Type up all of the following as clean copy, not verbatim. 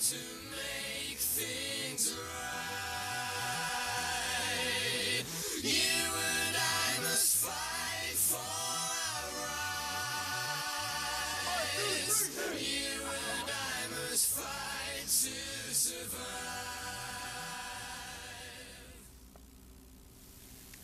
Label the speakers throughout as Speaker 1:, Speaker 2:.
Speaker 1: to make things right. You and I must fight for our rights. You and I must fight to survive.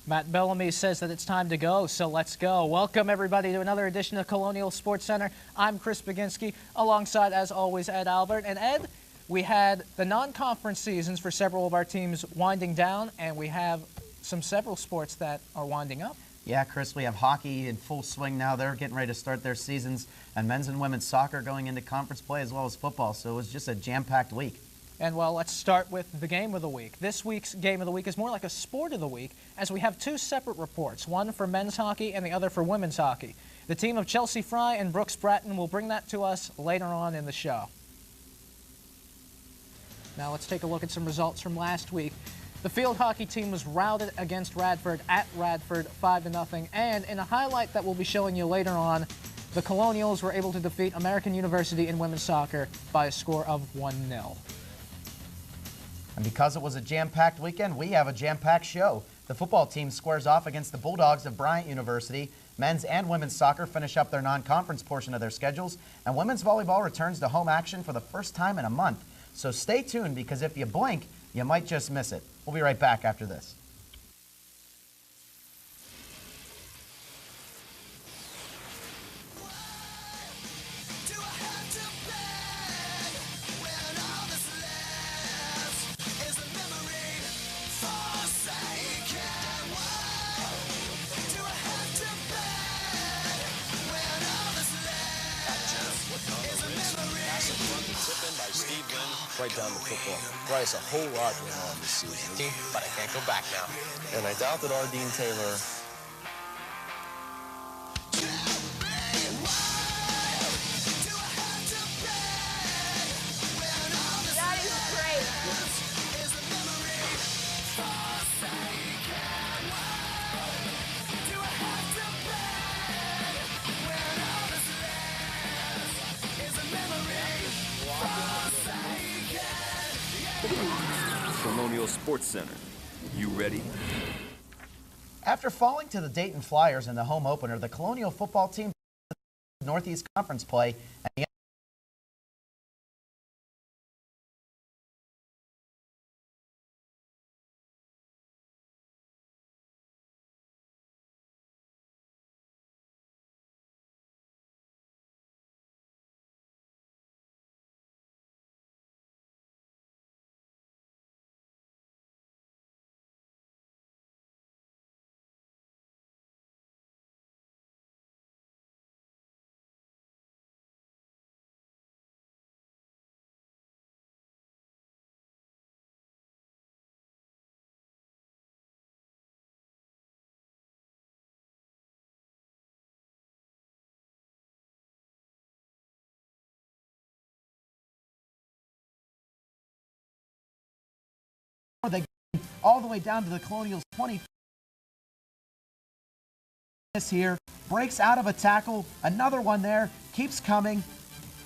Speaker 2: Matt Bellamy says that it's time to go, so let's go. Welcome, everybody, to another edition of Colonial Sports Center. I'm Chris Baginski, alongside, as always, Ed Albert. And Ed, we had the non-conference seasons for several of our teams winding down, and we have several sports that are winding up.
Speaker 3: Yeah, Chris, we have hockey in full swing now. They're getting ready to start their seasons, and men's and women's soccer going into conference play as well as football. So it was just a jam-packed week.
Speaker 2: And, well, let's start with the game of the week. This week's game of the week is more like a sport of the week, as we have two separate reports, one for men's hockey and the other for women's hockey. The team of Chelsea Fry and Brooks Bratton will bring that to us later on in the show. Now let's take a look at some results from last week. The field hockey team was routed against Radford at Radford 5-0, and in a highlight that we'll be showing you later on, the Colonials were able to defeat American University in women's soccer by a score of 1-0.
Speaker 3: And because it was a jam-packed weekend, we have a jam-packed show. The football team squares off against the Bulldogs of Bryant University. Men's and women's soccer finish up their non-conference portion of their schedules. And women's volleyball returns to home action for the first time in a month. So stay tuned, because if you blink, you might just miss it. We'll be right back after this.
Speaker 4: Right down to football. Bryce, a whole lot going on this season.
Speaker 5: But I can't go back now.
Speaker 4: And I doubt that our Dean Taylor...
Speaker 6: That is great.
Speaker 7: Colonial Sports Center. You ready?
Speaker 3: After falling to the Dayton Flyers in the home opener, the Colonial football team Northeast Conference play and they all the way down to the Colonials 20. This here breaks out of a tackle, another one there, keeps coming,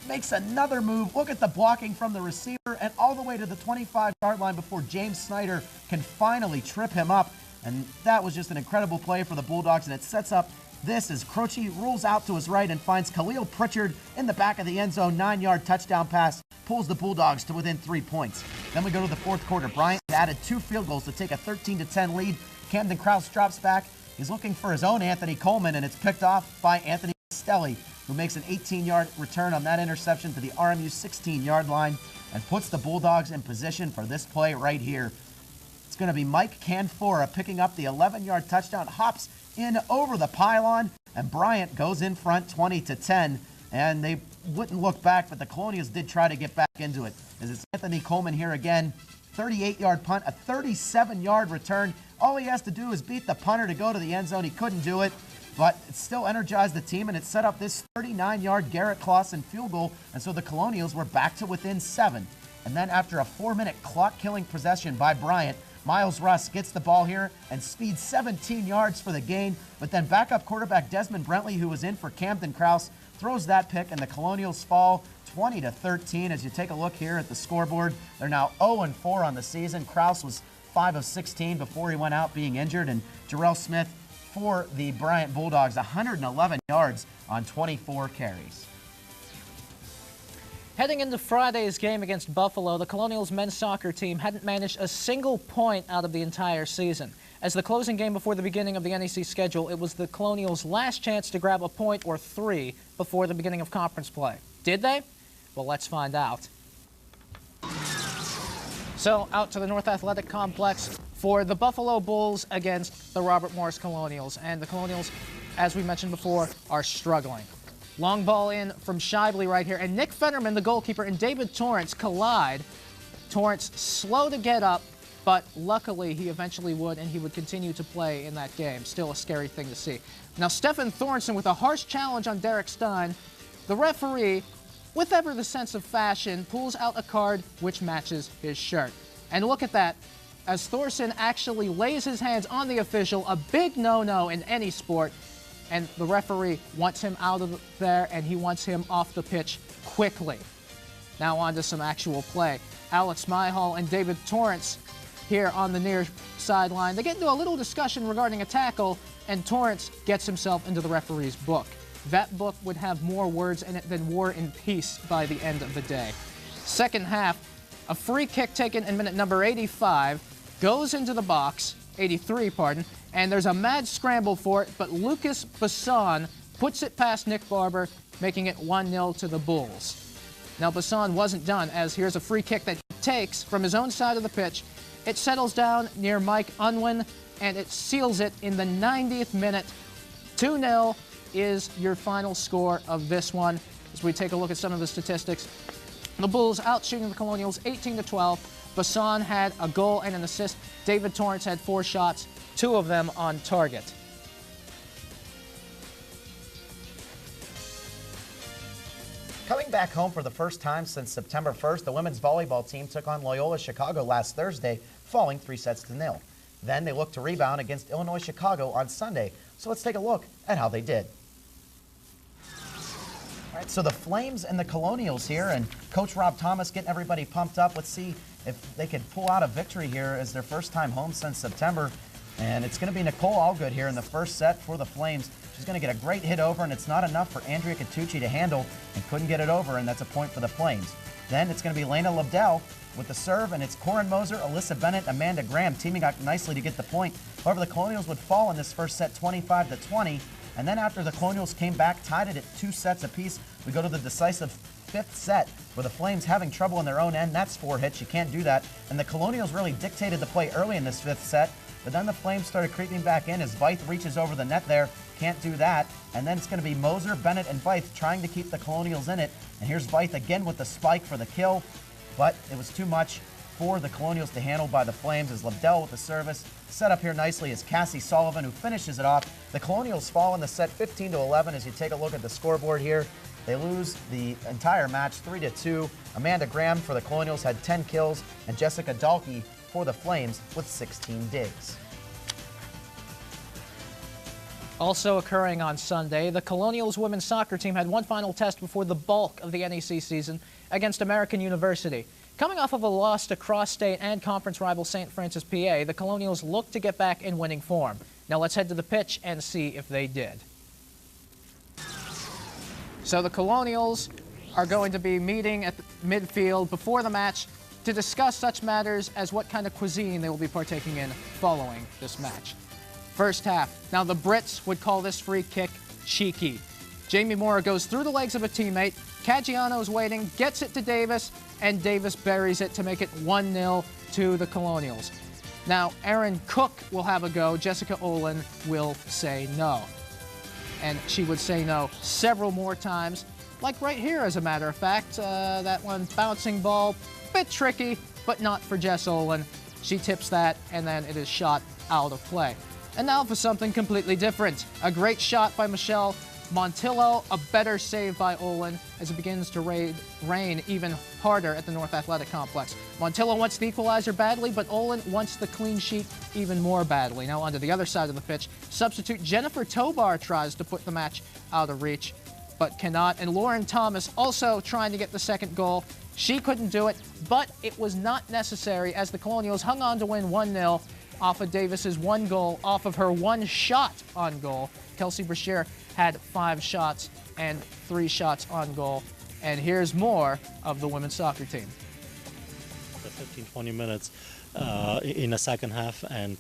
Speaker 3: makes another move. Look at the blocking from the receiver, and all the way to the 25-yard line before James Snyder can finally trip him up. And that was just an incredible play for the Bulldogs, and it sets up this as Croce rolls out to his right and finds Khalil Pritchard in the back of the end zone. 9-yard touchdown pass pulls the Bulldogs to within 3 points. Then we go to the fourth quarter. Bryant added 2 field goals to take a 13-10 lead. Camden Krause drops back. He's looking for his own Anthony Coleman, and it's picked off by Anthony Castelli, who makes an 18-yard return on that interception to the RMU 16-yard line and puts the Bulldogs in position for this play right here. It's going to be Mike Canfora picking up the 11-yard touchdown, hops in over the pylon, and Bryant goes in front 20-10. And they wouldn't look back, but the Colonials did try to get back into it. As it's Anthony Coleman here again, 38-yard punt, a 37-yard return. All he has to do is beat the punter to go to the end zone. He couldn't do it, but it still energized the team, and it set up this 39-yard Garrett Clausen field goal, and so the Colonials were back to within 7. And then after a 4-minute clock-killing possession by Bryant, Miles Russ gets the ball here and speeds 17 yards for the gain, but then backup quarterback Desmond Brentley, who was in for Camden Krause, throws that pick, and the Colonials fall 20-13. As you take a look here at the scoreboard, they're now 0-4 on the season. Krause was 5 of 16 before he went out being injured, and Jarrell Smith for the Bryant Bulldogs, 111 yards on 24 carries.
Speaker 2: Heading into Friday's game against Buffalo, the Colonials men's soccer team hadn't managed a single point out of the entire season. As the closing game before the beginning of the NEC schedule, it was the Colonials' last chance to grab a point or 3 before the beginning of conference play. Did they? Well, let's find out. So, out to the North Athletic Complex for the Buffalo Bulls against the Robert Morris Colonials. And the Colonials, as we mentioned before, are struggling. Long ball in from Shively right here, and Nick Fennerman, the goalkeeper, and David Torrance collide. Torrance slow to get up, but luckily he eventually would, and he would continue to play in that game. Still a scary thing to see. Now, Stefan Thornton with a harsh challenge on Derek Stein. The referee, with ever the sense of fashion, pulls out a card which matches his shirt. And look at that, as Thorson actually lays his hands on the official, a big no-no in any sport. And the referee wants him out of there, and he wants him off the pitch quickly. Now on to some actual play. Alex Myhall and David Torrance here on the near sideline. They get into a little discussion regarding a tackle, and Torrance gets himself into the referee's book. That book would have more words in it than War and Peace by the end of the day. Second half, a free kick taken in minute number 85 goes into the box, 83, pardon, and there's a mad scramble for it, but Lucas Basson puts it past Nick Barber, making it 1-0 to the Bulls. Now, Basson wasn't done, as here's a free kick that he takes from his own side of the pitch. It settles down near Mike Unwin, and it seals it in the 90th minute. 2-0 is your final score of this one. As we take a look at some of the statistics, the Bulls out shooting the Colonials 18-12. Basson had a goal and an assist. David Torrance had 4 shots, 2 of them on target.
Speaker 3: Coming back home for the first time since September 1st, the women's volleyball team took on Loyola Chicago last Thursday, falling 3-0. Then they looked to rebound against Illinois Chicago on Sunday. So let's take a look at how they did. All right, so the Flames and the Colonials here, and Coach Rob Thomas getting everybody pumped up. Let's see if they can pull out a victory here as their first time home since September. And it's going to be Nicole Allgood here in the first set for the Flames. She's going to get a great hit over, and it's not enough for Andrea Catucci to handle, and couldn't get it over, and that's a point for the Flames. Then it's going to be Lena Lobdell with the serve, and it's Corin Moser, Alyssa Bennett, Amanda Graham teaming up nicely to get the point. However, the Colonials would fall in this first set 25-20, and then after the Colonials came back, tied it at 2 sets apiece, we go to the decisive 5th set where the Flames having trouble in their own end. That's 4 hits. You can't do that. And the Colonials really dictated the play early in this 5th set, but then the Flames started creeping back in as Veith reaches over the net there. Can't do that. And then it's going to be Moser, Bennett, and Veith trying to keep the Colonials in it. And here's Veith again with the spike for the kill, but it was too much for the Colonials to handle by the Flames as Lobdell with the service. Set up here nicely is Cassie Sullivan, who finishes it off. The Colonials fall in the set 15-11 as you take a look at the scoreboard here. They lose the entire match 3-2. Amanda Graham for the Colonials had 10 kills, and Jessica Dahlke for the Flames with 16 digs.
Speaker 2: Also occurring on Sunday, the Colonials women's soccer team had one final test before the bulk of the NEC season against American University. Coming off of a loss to cross-state and conference rival St. Francis, PA, the Colonials looked to get back in winning form. Now let's head to the pitch and see if they did. So the Colonials are going to be meeting at the midfield before the match to discuss such matters as what kind of cuisine they will be partaking in following this match. First half. Now the Brits would call this free kick cheeky. Jamie Moore goes through the legs of a teammate. Caggiano's waiting, gets it to Davis, and Davis buries it to make it 1-0 to the Colonials. Now Erin Cook will have a go. Jessica Olin will say no. And she would say no several more times, like right here, as a matter of fact. That one bouncing ball, bit tricky, but not for Jess Olin. She tips that, and then it is shot out of play. And now for something completely different. A great shot by Michelle Montillo, a better save by Olin as it begins to rain even harder at the North Athletic Complex. Montillo wants the equalizer badly, but Olin wants the clean sheet even more badly. Now onto the other side of the pitch, substitute Jennifer Tobar tries to put the match out of reach, but cannot. And Lauren Thomas also trying to get the second goal. She couldn't do it, but it was not necessary as the Colonials hung on to win 1-0 off of Davis's one goal, off of her one shot on goal. Kelsey Brashear had 5 shots and 3 shots on goal. And here's more of the women's soccer team.
Speaker 5: The 15-20 minutes in the second half, and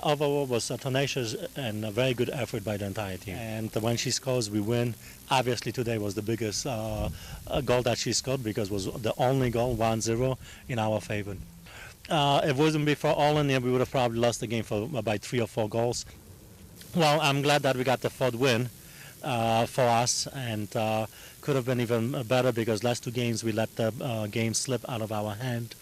Speaker 5: overall was a tenacious and a very good effort by the entire team. And when she scores, we win. Obviously today was the biggest goal that she scored because it was the only goal, 1-0, in our favor. If it wasn't before Olin, we would have probably lost the game by 3 or 4 goals. Well, I'm glad that we got the 4th win for us, and could have been even better because last 2 games we let the game slip out of our hand.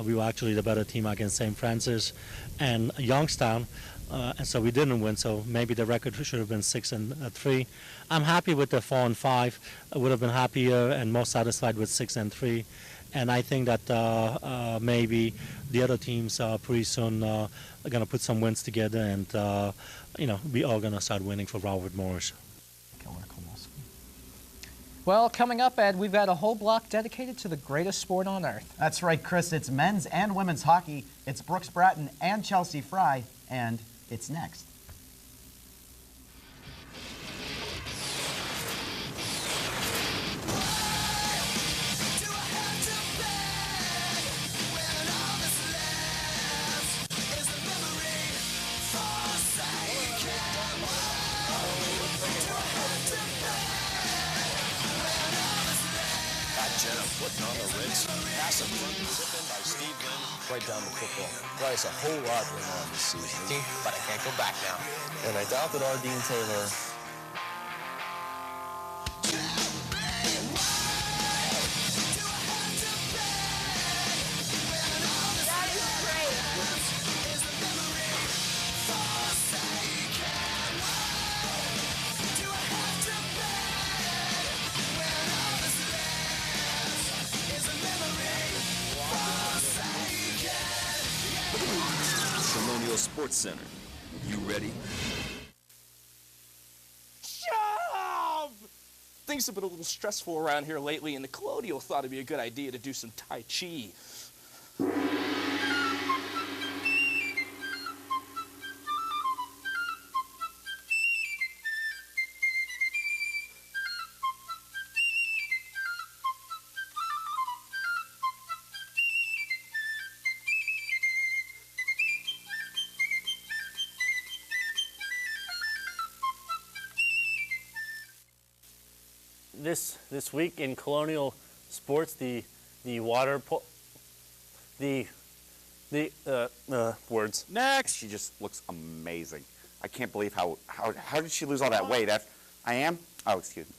Speaker 5: We were actually the better team against St. Francis and Youngstown, and so we didn't win. So maybe the record should have been 6-3. I'm happy with the 4-5. I would have been happier and more satisfied with 6-3. And I think that maybe the other teams pretty soon are going to put some wins together, and we are going to start winning for Robert Morris.
Speaker 2: Well, coming up, Ed, we've got a whole block dedicated to the greatest sport on earth.
Speaker 3: That's right, Chris. It's men's and women's hockey. It's Brooks Bratton and Chelsea Fry, and it's next.
Speaker 4: Jenna putting on the Ritz. Pass in front, tipping by Steve Lynn. Right down the football. Bryce, a whole lot went on this season.
Speaker 1: But I can't go back now.
Speaker 4: And I doubt that our Dean Taylor...
Speaker 6: That is great.
Speaker 7: Colonial Sports Center. You ready?
Speaker 8: Shove! Things have been a little stressful around here lately, and the Colonial thought it'd be a good idea to do some Tai Chi.
Speaker 5: This week in Colonial Sports, the words.
Speaker 9: Next. She just looks amazing. I can't believe how did she lose all that weight? I am? Oh, excuse me.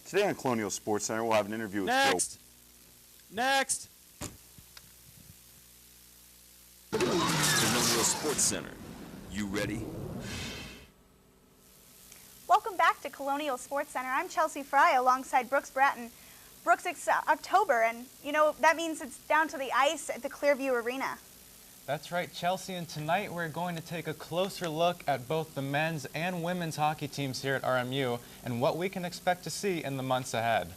Speaker 9: Today on Colonial Sports Center, we'll have an interview with
Speaker 8: Next. Next.
Speaker 7: Colonial Sports Center. You ready?
Speaker 6: Welcome back to Colonial Sports Center. I'm Chelsea Fry alongside Brooks Bratton. Brooks, it's October, and you know that means it's down to the ice at the Clearview Arena.
Speaker 10: That's right, Chelsea, and tonight we're going to take a closer look at both the men's and women's hockey teams here at RMU and what we can expect to see in the months ahead.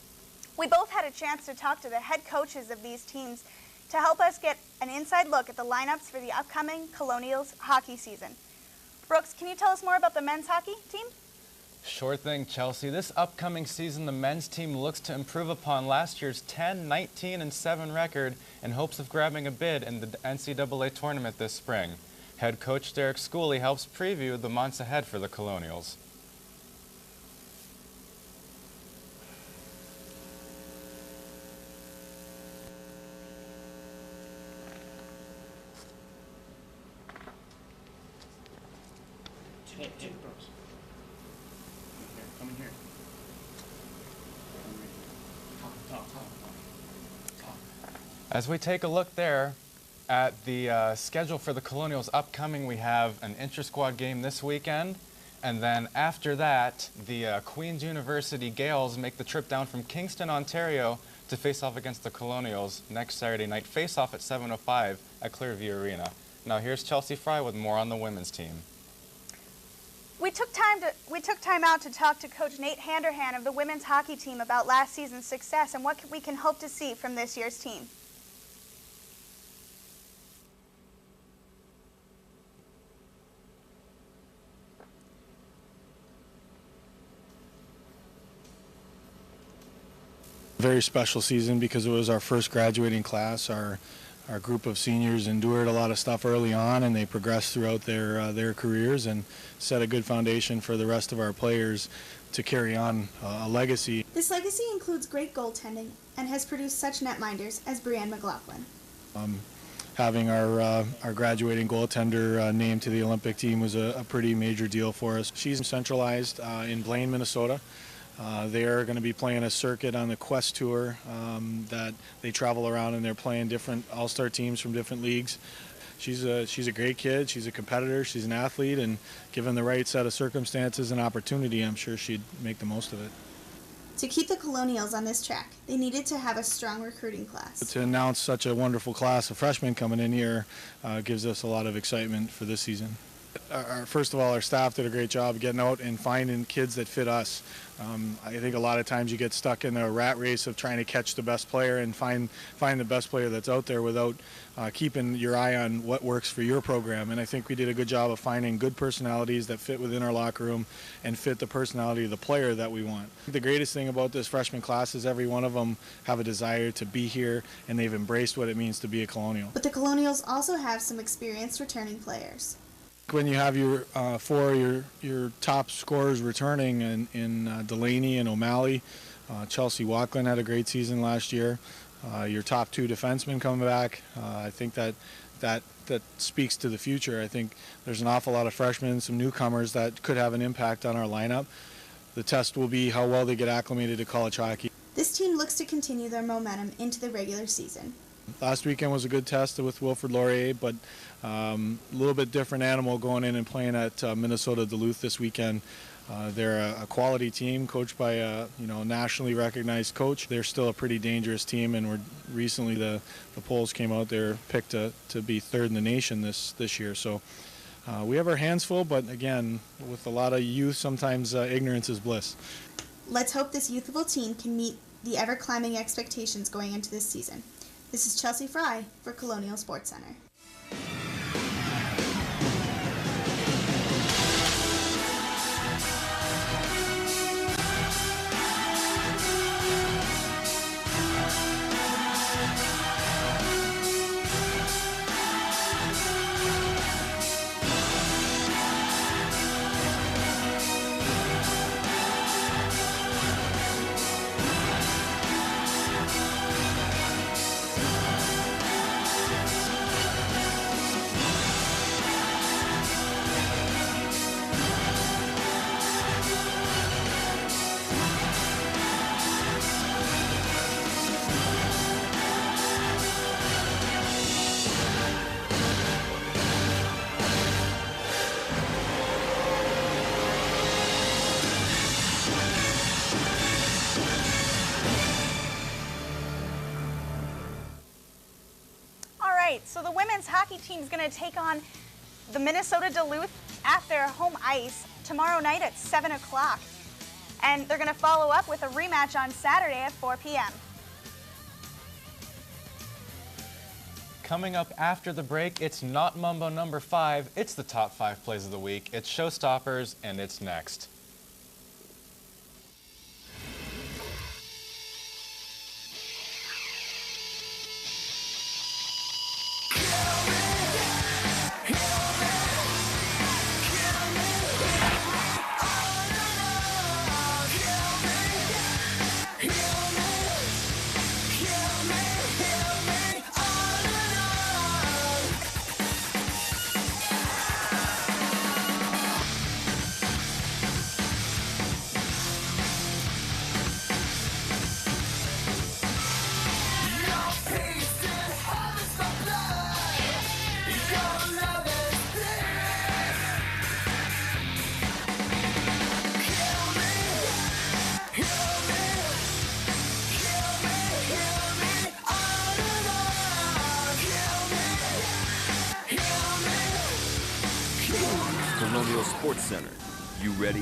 Speaker 6: We both had a chance to talk to the head coaches of these teams to help us get an inside look at the lineups for the upcoming Colonials hockey season. Brooks, can you tell us more about the men's hockey team?
Speaker 10: Sure thing, Chelsea. This upcoming season, the men's team looks to improve upon last year's 10-19-7 record in hopes of grabbing a bid in the NCAA tournament this spring. Head coach Derek Schooley helps preview the months ahead for the Colonials. As we take a look there at the schedule for the Colonials upcoming, we have an intra-squad game this weekend, And then after that, the Queen's University Gales make the trip down from Kingston, Ontario to face off against the Colonials next Saturday night. Face off at 7:05 at Clearview Arena. Now here's Chelsea Fry with more on the women's team.
Speaker 6: We took time out to talk to Coach Nate Handerhan of the women's hockey team about last season's success and what we can hope to see from this year's team.
Speaker 11: Very special season because it was our first graduating class. Our group of seniors endured a lot of stuff early on, and they progressed throughout their careers and set a good foundation for the rest of our players to carry on a legacy.
Speaker 6: This legacy includes great goaltending and has produced such netminders as Brianne McLaughlin.
Speaker 11: Having our graduating goaltender named to the Olympic team was a pretty major deal for us. She's centralized in Blaine, Minnesota. They are going to be playing a circuit on the Quest Tour that they travel around, and they're playing different all-star teams from different leagues. She's a great kid. She's a competitor. She's an athlete, and given the right set of circumstances and opportunity, I'm sure she'd make the most of it.
Speaker 6: To keep the Colonials on this track, they needed to have a strong recruiting class.
Speaker 11: To announce such a wonderful class of freshmen coming in here gives us a lot of excitement for this season. First of all, our staff did a great job getting out and finding kids that fit us. I think a lot of times you get stuck in a rat race of trying to catch the best player and find the best player that's out there without keeping your eye on what works for your program. And I think we did a good job of finding good personalities that fit within our locker room and fit the personality of the player that we want. The greatest thing about this freshman class is every one of them have a desire to be here, and they've embraced what it means to be a Colonial.
Speaker 6: But the Colonials also have some experienced returning players.
Speaker 11: When you have your your top scorers returning in Delaney and O'Malley, Chelsea Walklin had a great season last year. Your top two defensemen coming back, I think that speaks to the future. I think there's an awful lot of freshmen, some newcomers that could have an impact on our lineup. The test will be how well they get acclimated to college hockey.
Speaker 6: This team looks to continue their momentum into the regular season.
Speaker 11: Last weekend was a good test with Wilfrid Laurier, but a little bit different animal going in and playing at Minnesota Duluth this weekend. They're a quality team coached by a nationally recognized coach. They're still a pretty dangerous team, and recently the polls came out. They're picked to be third in the nation this year. So we have our hands full, but again, with a lot of youth, sometimes ignorance is bliss.
Speaker 6: Let's hope this youthful team can meet the ever-climbing expectations going into this season. This is Chelsea Fry for Colonial Sports Center. So the women's hockey team is going to take on the Minnesota Duluth at their home ice tomorrow night at 7 o'clock. And they're going to follow up with a rematch on Saturday at 4 p.m.
Speaker 10: Coming up after the break, it's not Mumbo number 5, it's the top 5 plays of the week. It's Showstoppers, and it's next.
Speaker 7: Sports Center. You ready?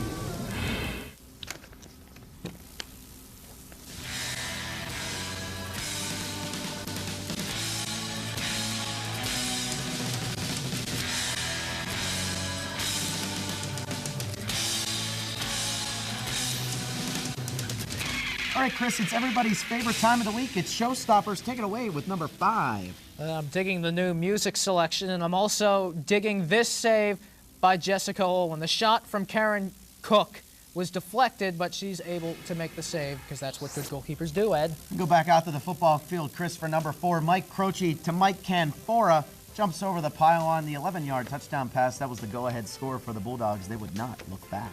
Speaker 3: All right, Chris, it's everybody's favorite time of the week. It's Showstoppers. Take it away with number 5.
Speaker 2: I'm digging the new music selection, and I'm also digging this save by Jessica Olin. The shot from Karen Cook was deflected, but she's able to make the save because that's what good goalkeepers do, Ed.
Speaker 3: Go back out to the football field, Chris, for number 4. Mike Croce to Mike Canfora. Jumps over the pylon, the 11-yard touchdown pass. That was the go-ahead score for the Bulldogs. They would not look back.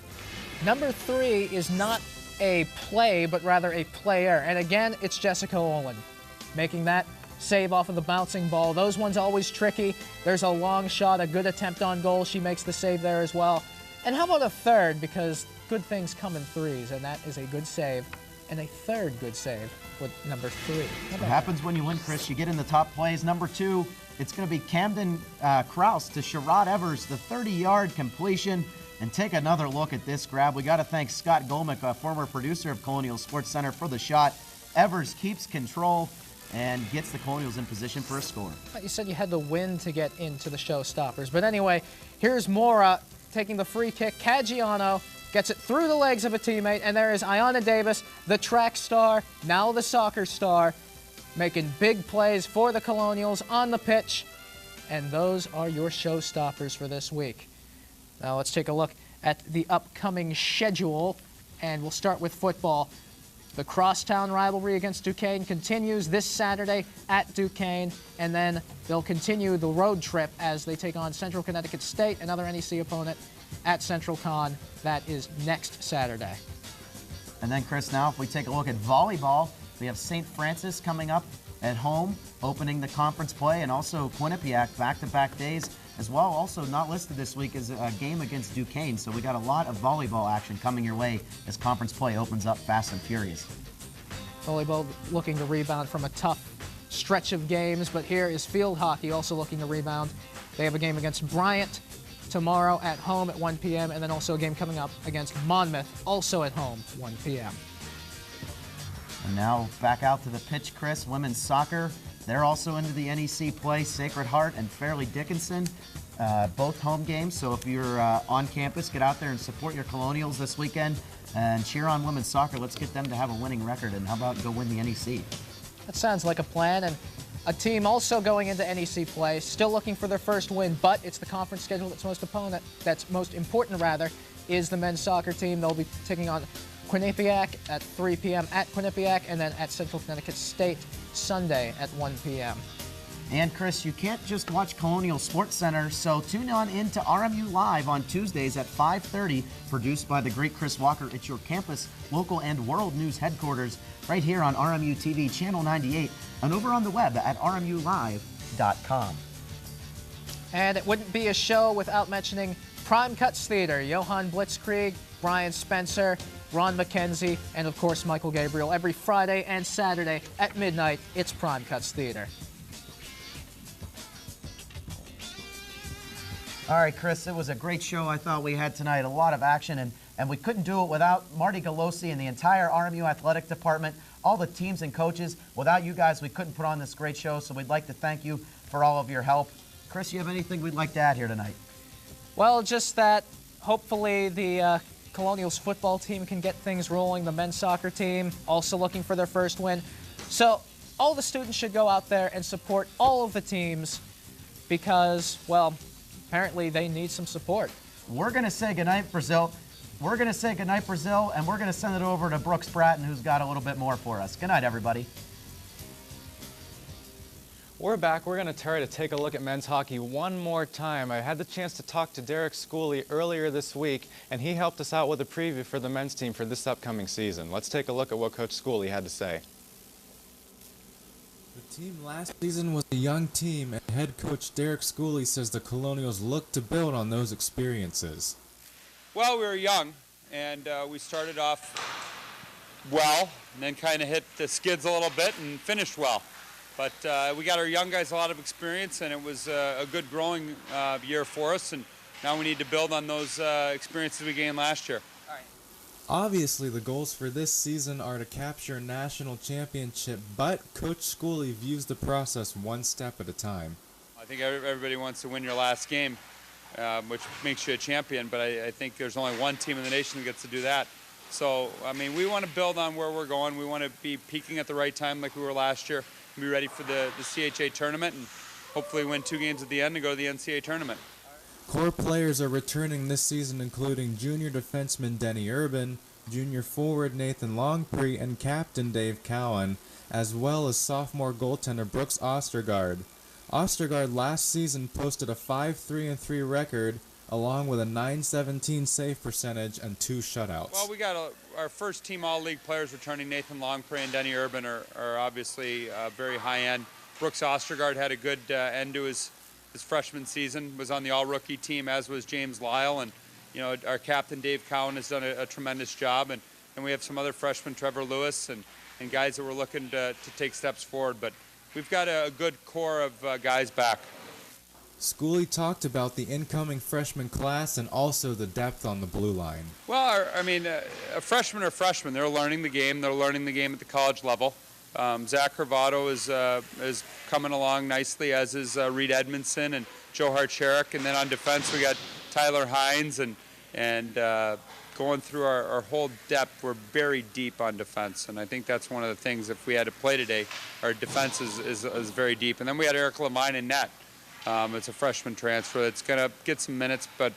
Speaker 2: Number 3 is not a play, but rather a player. And again, it's Jessica Olin making that save off of the bouncing ball. Those ones always tricky. There's a long shot, a good attempt on goal. She makes the save there as well. And how about a third? Because good things come in threes, and that is a good save. And a third good save with number 3.
Speaker 3: What happens when you win, Chris? You get in the top plays. Number 2, it's going to be Camden Kraus to Sherrod Evers, the 30-yard completion. And take another look at this grab. We got to thank Scott Golmick, a former producer of Colonial Sports Center, for the shot. Evers keeps control and gets the Colonials in position for a score.
Speaker 2: You said you had to win to get into the Showstoppers. But anyway, here's Mora taking the free kick. Caggiano gets it through the legs of a teammate, and there is Ayanna Davis, the track star, now the soccer star, making big plays for the Colonials on the pitch. And those are your Showstoppers for this week. Now let's take a look at the upcoming schedule, and we'll start with football. The crosstown rivalry against Duquesne continues this Saturday at Duquesne, and then they'll continue the road trip as they take on Central Connecticut State, another NEC opponent, at Central Con. That is next Saturday.
Speaker 3: And then, Chris, now if we take a look at volleyball, we have St. Francis coming up at home, opening the conference play, and also Quinnipiac back-to-back days as well. Also not listed this week is a game against Duquesne, so we got a lot of volleyball action coming your way as conference play opens up fast and furious.
Speaker 2: Volleyball looking to rebound from a tough stretch of games, but here is field hockey also looking to rebound. They have a game against Bryant tomorrow at home at 1 p.m., and then also a game coming up against Monmouth, also at home, 1 p.m.
Speaker 3: And now back out to the pitch, Chris. Women's soccer, they're also into the NEC play. Sacred Heart and Fairleigh Dickinson, both home games. So if you're on campus, get out there and support your Colonials this weekend and cheer on women's soccer. Let's get them to have a winning record, and how about go win the NEC?
Speaker 2: That sounds like a plan. And a team also going into NEC play, still looking for their first win, but it's the conference schedule that's most important rather, is the men's soccer team. They'll be taking on Quinnipiac at 3 p.m. at Quinnipiac, and then at Central Connecticut State Sunday at 1 p.m.
Speaker 3: And Chris, you can't just watch Colonial Sports Center, so tune on in to RMU Live on Tuesdays at 5:30, produced by the great Chris Walker. It's your campus, local, and world news headquarters right here on RMU-TV, Channel 98, and over on the web at rmulive.com.
Speaker 2: And it wouldn't be a show without mentioning Prime Cuts Theater. Johann Blitzkrieg, Brian Spencer, Ron McKenzie, and of course Michael Gabriel. Every Friday and Saturday at midnight, it's Prime Cuts Theater.
Speaker 3: All right, Chris, it was a great show I thought we had tonight. A lot of action, and we couldn't do it without Marty Galosi and the entire RMU Athletic Department, all the teams and coaches. Without you guys, we couldn't put on this great show, so we'd like to thank you for all of your help. Chris, you have anything we'd like to add here tonight?
Speaker 2: Well, just that hopefully the Colonials football team can get things rolling. The men's soccer team also looking for their first win. So all the students should go out there and support all of the teams because, well, apparently they need some support.
Speaker 3: We're going to say goodnight, Brazil. We're going to say goodnight, Brazil, and we're going to send it over to Brooks Bratton, who's got a little bit more for us. Good night, everybody.
Speaker 10: We're back. We're going to try to take a look at men's hockey one more time. I had the chance to talk to Derek Schooley earlier this week, and he helped us out with a preview for the men's team for this upcoming season. Let's take a look at what Coach Schooley had to say.
Speaker 12: The team last season was a young team, and head coach Derek Schooley says the Colonials look to build on those experiences.
Speaker 13: Well, we were young, and we started off well, and then kind of hit the skids a little bit and finished well. But we got our young guys a lot of experience, and it was a good growing year for us. And now we need to build on those experiences we gained last year.
Speaker 12: Obviously, the goals for this season are to capture a national championship, but Coach Schooley views the process one step at a time.
Speaker 13: I think everybody wants to win your last game, which makes you a champion, but I think there's only one team in the nation that gets to do that. So, I mean, we want to build on where we're going. We want to be peaking at the right time like we were last year, and be ready for the CHA tournament, and hopefully win 2 games at the end and go to the NCAA tournament.
Speaker 12: Core players are returning this season, including junior defenseman Denny Urban, junior forward Nathan Longpre, and captain Dave Cowan, as well as sophomore goaltender Brooks Ostergaard. Ostergaard last season posted a 5-3-3 record, along with a .917 save percentage and 2 shutouts.
Speaker 13: Well, we got our first team all-league players returning. Nathan Longpre and Denny Urban are obviously very high-end. Brooks Ostergaard had a good end to his freshman season, was on the all-rookie team, as was James Lyle, and you know, our captain Dave Cowan has done a tremendous job, and we have some other freshmen, Trevor Lewis, and guys that we're looking to take steps forward, but we've got a good core of guys back.
Speaker 12: Schooley talked about the incoming freshman class and also the depth on the blue line.
Speaker 13: Well, I mean, freshmen are freshmen. They're learning the game. They're learning the game at the college level. Zach Carvato is coming along nicely, as is Reed Edmondson and Joe Harcherik. And then on defense, we got Tyler Hines, and going through our whole depth, we're very deep on defense. And I think that's one of the things, if we had to play today, our defense is very deep. And then we had Eric Lamine in net. It's a freshman transfer that's going to get some minutes, but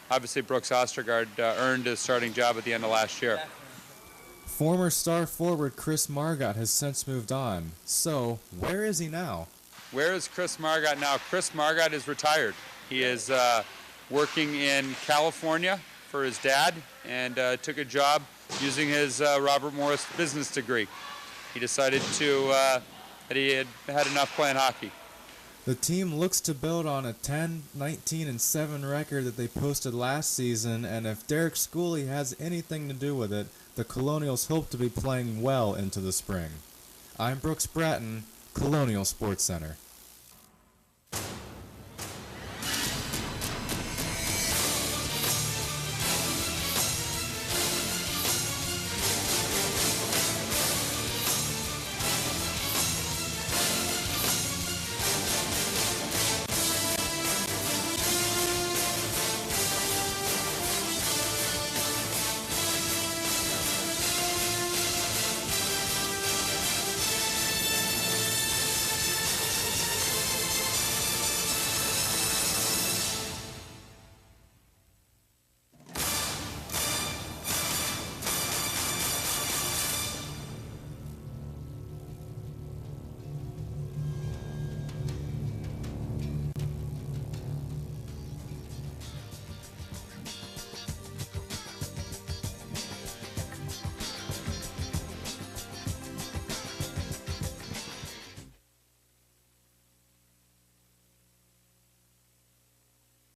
Speaker 13: obviously Brooks Ostergaard earned his starting job at the end of last year.
Speaker 12: Former star forward Chris Margot has since moved on. So, where is he now?
Speaker 13: Where is Chris Margot now? Chris Margot is retired. He is working in California for his dad, and took a job using his Robert Morris business degree. He decided that he had enough playing hockey.
Speaker 12: The team looks to build on a 10-19-7 record that they posted last season, and if Derek Schooley has anything to do with it, the Colonials hope to be playing well into the spring. I'm Brooks Bratton, Colonial Sports Center.